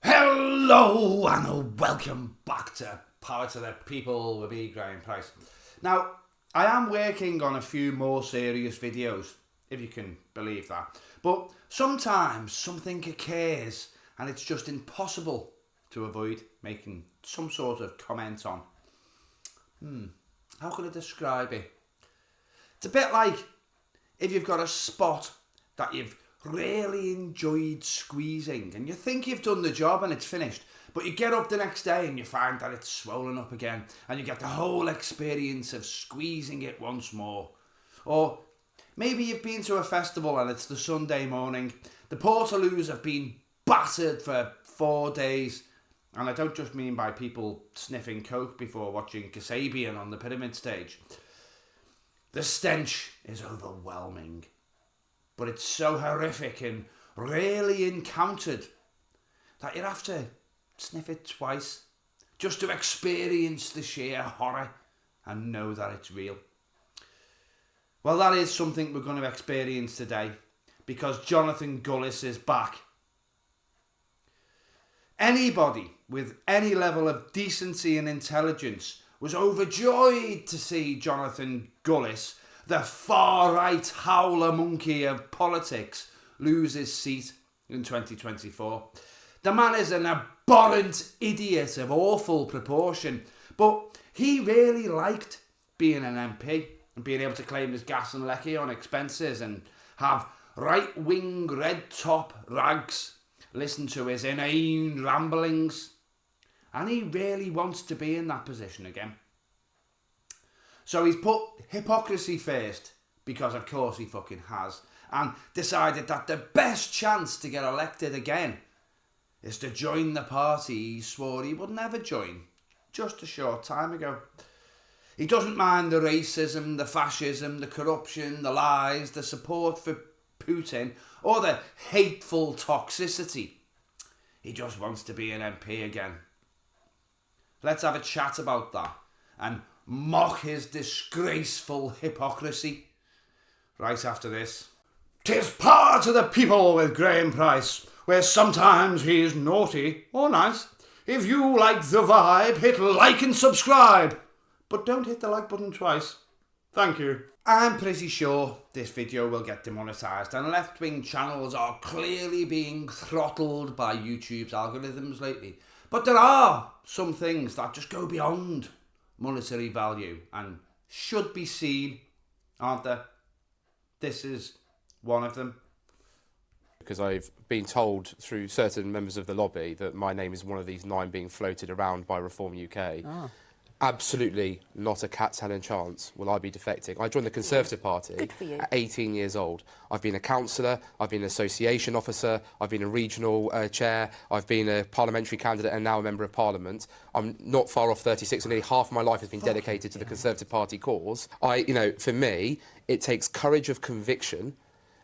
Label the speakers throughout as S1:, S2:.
S1: Hello and welcome back to Power to the People with me, Graeme Pryce. Now, I am working on a few more serious videos, if you can believe that. But sometimes something occurs and it's just impossible to avoid making some sort of comment on. How can I describe it? It's a bit like if you've got a spot that you've really enjoyed squeezing and you think you've done the job and it's finished, but you get up the next day and you find that it's swollen up again and you get the whole experience of squeezing it once more. Or maybe you've been to a festival and it's the Sunday morning, the Portaloos have been battered for 4 days, and I don't just mean by people sniffing coke before watching Kasabian on the pyramid stage. The stench is overwhelming. But it's so horrific and rarely encountered that you'd have to sniff it twice just to experience the sheer horror and know that it's real. Well, that is something we're going to experience today because Jonathon Gullis is back. Anybody with any level of decency and intelligence was overjoyed to see Jonathon Gullis, the far-right howler monkey of politics, lose his seat in 2024. The man is an abhorrent idiot of awful proportion, but he really liked being an MP and being able to claim his gas and lecky on expenses and have right-wing red-top rags listen to his inane ramblings. And he really wants to be in that position again. So he's put hypocrisy first, because of course he fucking has, and decided that the best chance to get elected again is to join the party he swore he would never join just a short time ago. He doesn't mind the racism, the fascism, the corruption, the lies, the support for Putin, or the hateful toxicity. He just wants to be an MP again. Let's have a chat about that and mock his disgraceful hypocrisy right after this. 'Tis Power to the People with Graeme Pryce, where sometimes he's naughty or nice. If you like the vibe, hit like and subscribe, but don't hit the like button twice. Thank you. I'm pretty sure this video will get demonetised, and left-wing channels are clearly being throttled by YouTube's algorithms lately. But there are some things that just go beyond monetary value and should be seen, aren't there? This is one of them.
S2: Because I've been told through certain members of the lobby that my name is one of these 9 being floated around by Reform UK. Absolutely not a cat's hell and chance will I be defecting. I joined the Conservative Party at 18 years old. I've been a councillor, I've been an association officer, I've been a regional chair, I've been a parliamentary candidate and now a member of Parliament. I'm not far off 36, and nearly half of my life has been dedicated to the Conservative Party cause. For me, it takes courage of conviction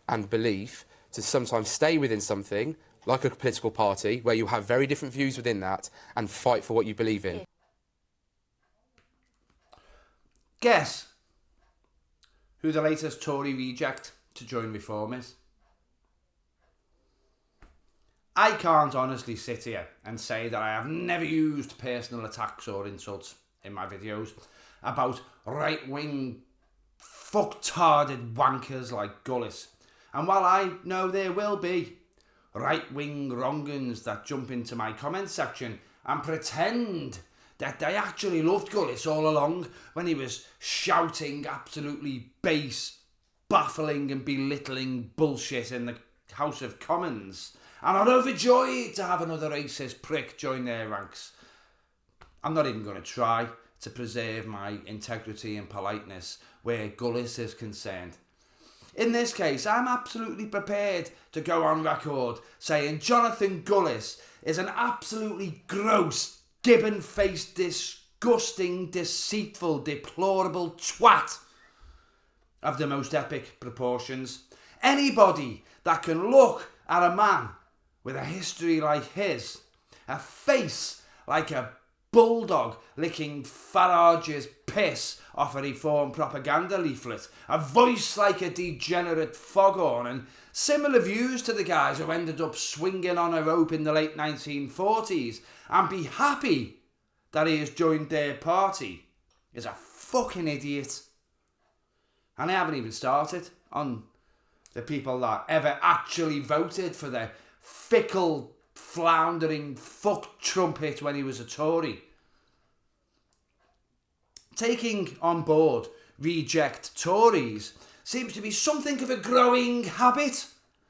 S2: and belief to sometimes stay within something, like a political party, where you have very different views within that, and fight for what you believe in.
S1: Guess who the latest Tory reject to join Reform is? I can't honestly sit here and say that I have never used personal attacks or insults in my videos about right-wing fucktarded wankers like Gullis. And while I know there will be right-wing wrong'uns that jump into my comment section and pretend that they actually loved Gullis all along when he was shouting absolutely base, baffling and belittling bullshit in the House of Commons, and are overjoyed to have another racist prick join their ranks. I'm not even going to try to preserve my integrity and politeness where Gullis is concerned. In this case, I'm absolutely prepared to go on record saying Jonathon Gullis is an absolutely gross, gibbon-faced, disgusting, deceitful, deplorable twat of the most epic proportions. Anybody that can look at a man with a history like his, a face like a bulldog licking Farage's piss off a reform propaganda leaflet, a voice like a degenerate foghorn, and similar views to the guys who ended up swinging on a rope in the late 1940s, and be happy that he has joined their party, is a fucking idiot. And I haven't even started on the people that ever actually voted for the fickle, floundering fuck trumpet when he was a Tory. Taking on board reject Tories seems to be something of a growing habit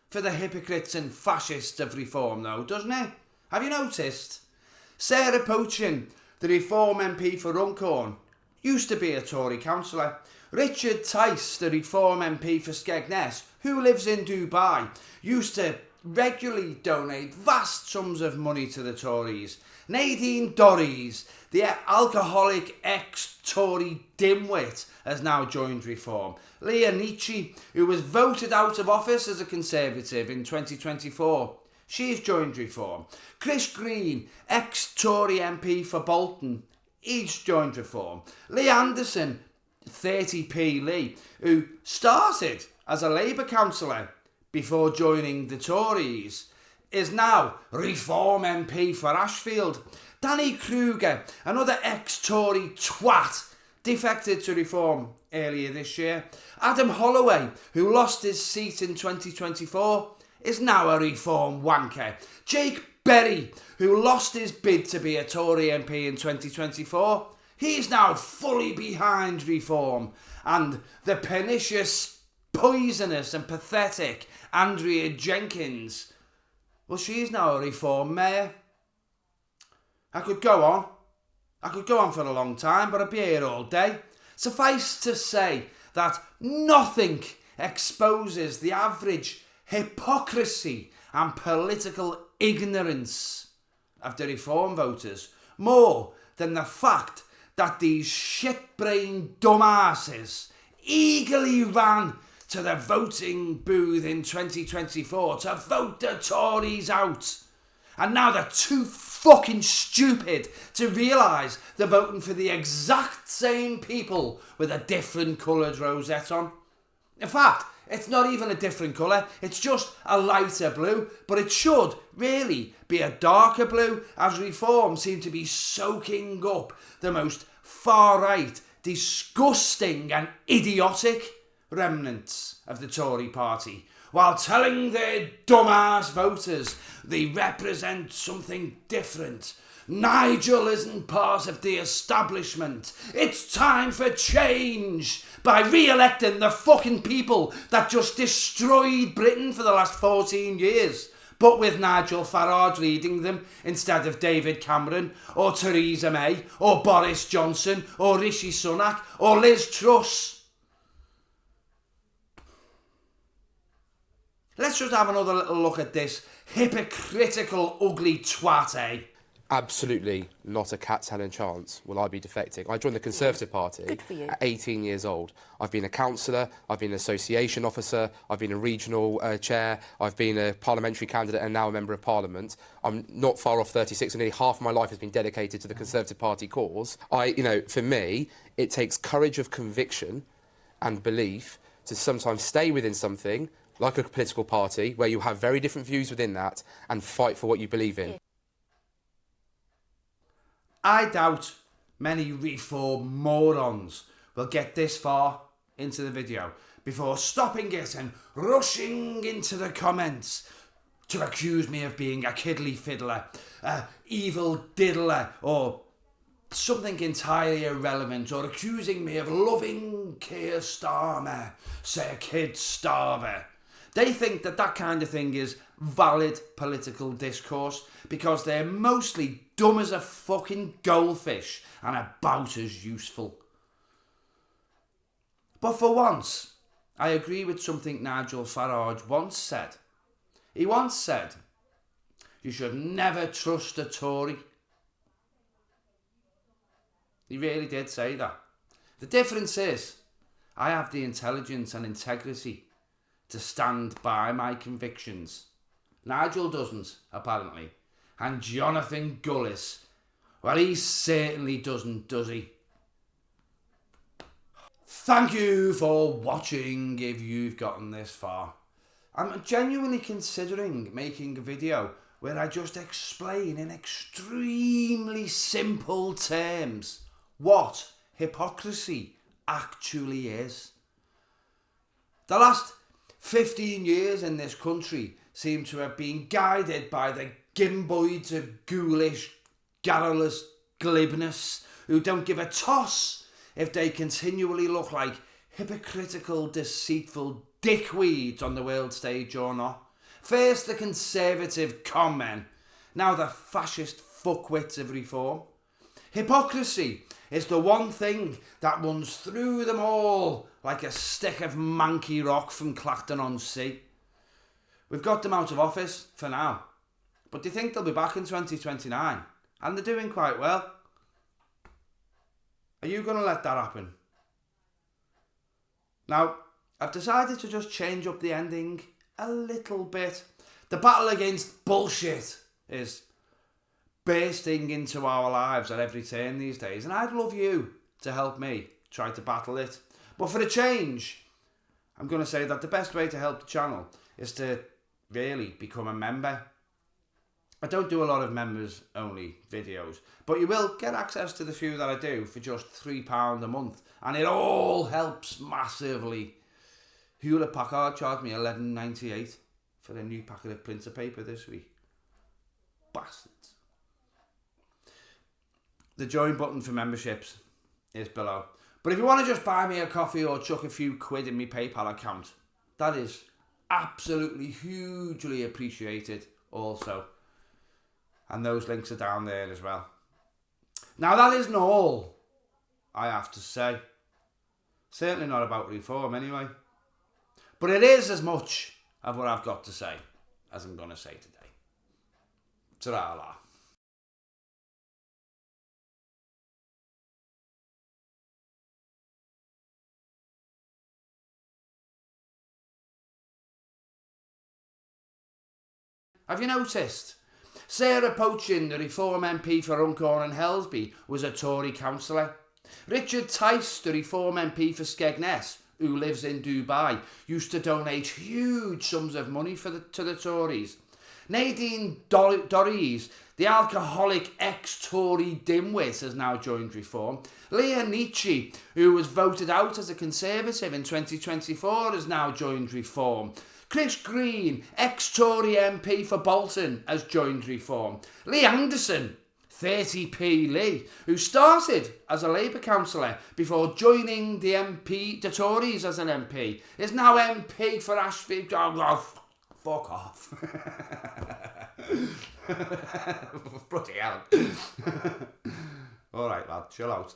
S1: for the hypocrites and fascists of reform, though, doesn't it? Have you noticed? Sarah Pochin, the Reform MP for Runcorn, used to be a Tory councillor. Richard Tice, the Reform MP for Skegness, who lives in Dubai, used to regularly donate vast sums of money to the Tories. Nadine Dorries, the alcoholic ex-Tory dimwit, has now joined Reform. Leah Nietzsche, who was voted out of office as a Conservative in 2024, she's joined Reform. Chris Green, ex-Tory MP for Bolton, he's joined Reform. Lee Anderson, 30p Lee, who started as a Labour councillor before joining the Tories, is now Reform MP for Ashfield. Danny Kruger, another ex-Tory twat, defected to Reform earlier this year. Adam Holloway, who lost his seat in 2024, is now a Reform wanker. Jake Berry, who lost his bid to be a Tory MP in 2024, he's now fully behind Reform. And the pernicious, poisonous and pathetic Andrea Jenkins, well, she's now a Reform mayor. I could go on for a long time, but I'd be here all day. Suffice to say that nothing exposes the average hypocrisy and political ignorance of the Reform voters more than the fact that these shit-brained dumbasses eagerly ran to the voting booth in 2024 to vote the Tories out. And now they're too fucking stupid to realise they're voting for the exact same people with a different coloured rosette on. In fact, it's not even a different colour, it's just a lighter blue, but it should really be a darker blue, as Reform seem to be soaking up the most far-right, disgusting and idiotic remnants of the Tory party, while telling their dumbass voters they represent something different. Nigel isn't part of the establishment. It's time for change by re-electing the fucking people that just destroyed Britain for the last 14 years, but with Nigel Farage leading them instead of David Cameron or Theresa May or Boris Johnson or Rishi Sunak or Liz Truss. Let's just have another little look at this hypocritical, ugly twat, eh?
S2: Absolutely not a cat's hell and chance will I be defecting. I joined the Conservative Party at 18 years old. I've been a councillor, I've been an association officer, I've been a regional chair, I've been a parliamentary candidate and now a member of Parliament. I'm not far off 36 and nearly half of my life has been dedicated to the Conservative Party cause. For me, it takes courage of conviction and belief to sometimes stay within something, like a political party, where you have very different views within that and fight for what you believe in.
S1: I doubt many Reform morons will get this far into the video before stopping it and rushing into the comments to accuse me of being a kiddly fiddler, evil diddler, or something entirely irrelevant, or accusing me of loving Keir Starmer, say a kid starver. They think that that kind of thing is valid political discourse because they're mostly dumb as a fucking goldfish and about as useful. But for once, I agree with something Nigel Farage once said. He once said, "You should never trust a Tory." He really did say that. The difference is, I have the intelligence and integrity to stand by my convictions. Nigel doesn't, apparently. And Jonathon Gullis, Well, he certainly doesn't, does he? Thank you for watching if you've gotten this far. I'm genuinely considering making a video where I just explain in extremely simple terms what hypocrisy actually is. The last 15 years in this country seem to have been guided by the gimboids of ghoulish, garrulous glibness who don't give a toss if they continually look like hypocritical, deceitful dickweeds on the world stage or not. First the conservative con men, now the fascist fuckwits of reform. Hypocrisy is the one thing that runs through them all like a stick of manky rock from Clacton-on-Sea. We've got them out of office for now, but do you think they'll be back in 2029? And they're doing quite well. Are you going to let that happen? Now, I've decided to just change up the ending a little bit. The battle against bullshit is bursting into our lives at every turn these days, and I'd love you to help me try to battle it. But for a change, I'm going to say that the best way to help the channel is to really become a member. I don't do a lot of members only videos, but you will get access to the few that I do for just £3 a month, and it all helps massively. Hewlett Packard charged me $11.98 for a new packet of printer paper this week. Bastards. The join button for memberships is below. But if you want to just buy me a coffee or chuck a few quid in my PayPal account, that is absolutely hugely appreciated also. And those links are down there as well. Now that isn't all I have to say. Certainly not about reform anyway. But it is as much of what I've got to say as I'm going to say today. Ta-ra-la. Have you noticed? Sarah Poachin, the Reform MP for Runcorn and Helsby, was a Tory councillor. Richard Tice, the Reform MP for Skegness, who lives in Dubai, used to donate huge sums of money to the Tories. Nadine Dorries, the alcoholic ex-Tory dimwit, has now joined Reform. Leah Nietzsche, who was voted out as a Conservative in 2024, has now joined Reform. Chris Green, ex-Tory MP for Bolton, has joined Reform. Lee Anderson, 30p Lee, who started as a Labour councillor before joining the Tories as an MP, is now MP for Ashfield. Oh, fuck off. Bloody hell. All right, lad, chill out.